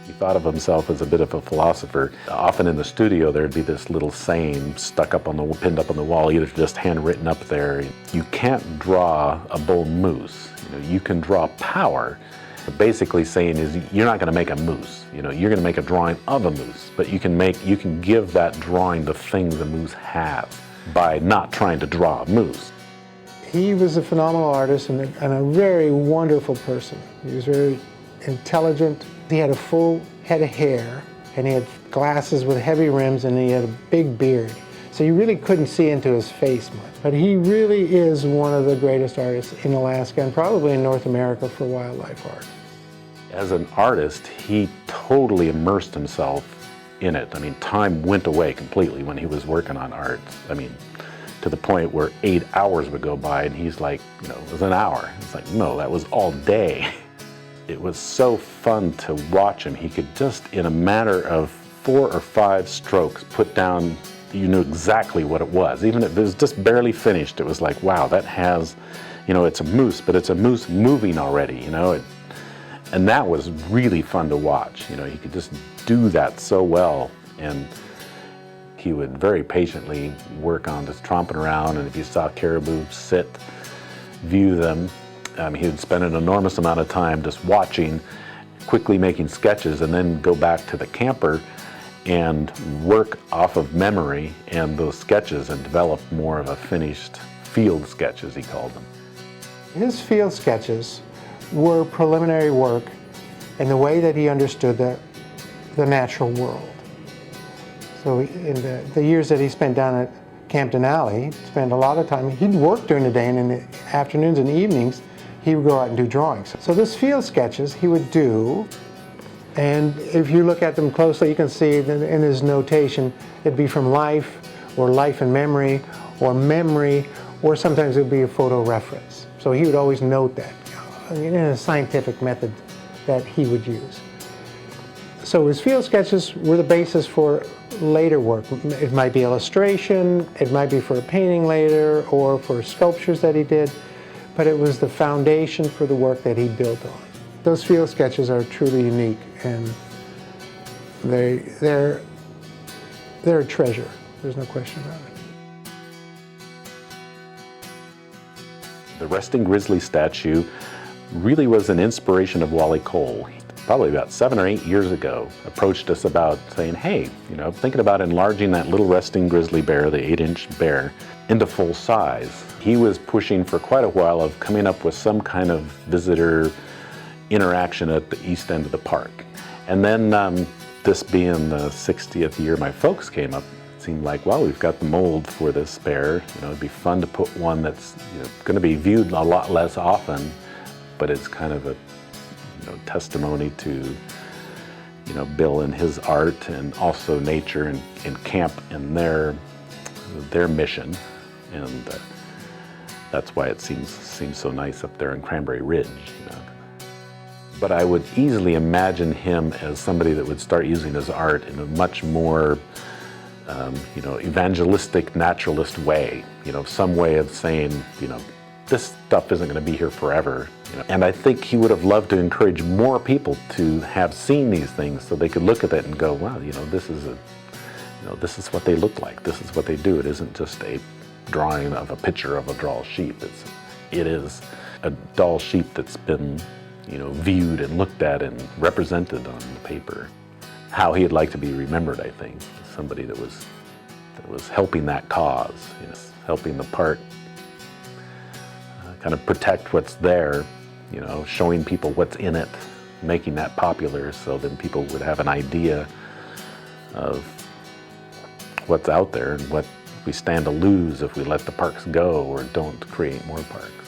He thought of himself as a bit of a philosopher. Often in the studio there'd be this little saying stuck up on the, pinned up on the wall, either just handwritten up there. You can't draw a bull moose. You can draw power. Basically saying is you're not going to make a moose. You're going to make a drawing of a moose, but you can give that drawing the things a moose has by not trying to draw a moose. He was a phenomenal artist and a very wonderful person. He was very intelligent. He had a full head of hair, and he had glasses with heavy rims, and he had a big beard. So you really couldn't see into his face much. But he really is one of the greatest artists in Alaska and probably in North America for wildlife art. As an artist, he totally immersed himself in it. I mean, time went away completely when he was working on art. I mean, to the point where 8 hours would go by and he's like, it was an hour. It's like, no, that was all day. It was so fun to watch him. He could just, in a matter of 4 or 5 strokes, put down, you knew exactly what it was. Even if it was just barely finished, it was like, wow, that has, it's a moose, but it's a moose moving already, and that was really fun to watch. He could just do that so well, and he would very patiently work on just tromping around, and if you saw caribou sit, view them, he would spend an enormous amount of time just watching, quickly making sketches, and then go back to the camper and work off of memory and those sketches and develop more of a finished field sketch, as he called them. His field sketches were preliminary work in the way that he understood the natural world. So in the years that he spent down at Camp Denali, he spent a lot of time, he'd work during the day, and in the afternoons and evenings, he would go out and do drawings. So those field sketches he would do, and if you look at them closely, you can see that in his notation, it'd be from life, or life and memory, or sometimes it would be a photo reference. So he would always note that in a scientific method that he would use. So his field sketches were the basis for later work. It might be illustration, it might be for a painting later, or for sculptures that he did, but it was the foundation for the work that he built on. Those field sketches are truly unique, and they're a treasure. There's no question about it. The resting grizzly statue really was an inspiration of Wally Cole. Probably about 7 or 8 years ago, approached us about saying, hey, thinking about enlarging that little resting grizzly bear, the 8-inch bear, into full size. He was pushing for quite a while of coming up with some kind of visitor interaction at the east end of the park. And then this being the 60th year my folks came up, it seemed like, well, we've got the mold for this bear. It'd be fun to put one that's going to be viewed a lot less often, but it's kind of a testimony to Bill and his art, and also nature and camp and their mission, and that's why it seems so nice up there in Cranberry Ridge. But I would easily imagine him as somebody that would start using his art in a much more evangelistic, naturalist way. Some way of saying, this stuff isn't going to be here forever. And I think he would have loved to encourage more people to have seen these things so they could look at it and go, wow, this is what they look like. This is what they do. It isn't just a drawing of a picture of a Dall sheep. It is a Dall sheep that's been, viewed and looked at and represented on the paper. How he'd like to be remembered, I think, somebody that was helping that cause, helping the park kind of protect what's there, showing people what's in it, making that popular so then people would have an idea of what's out there and what we stand to lose if we let the parks go or don't create more parks.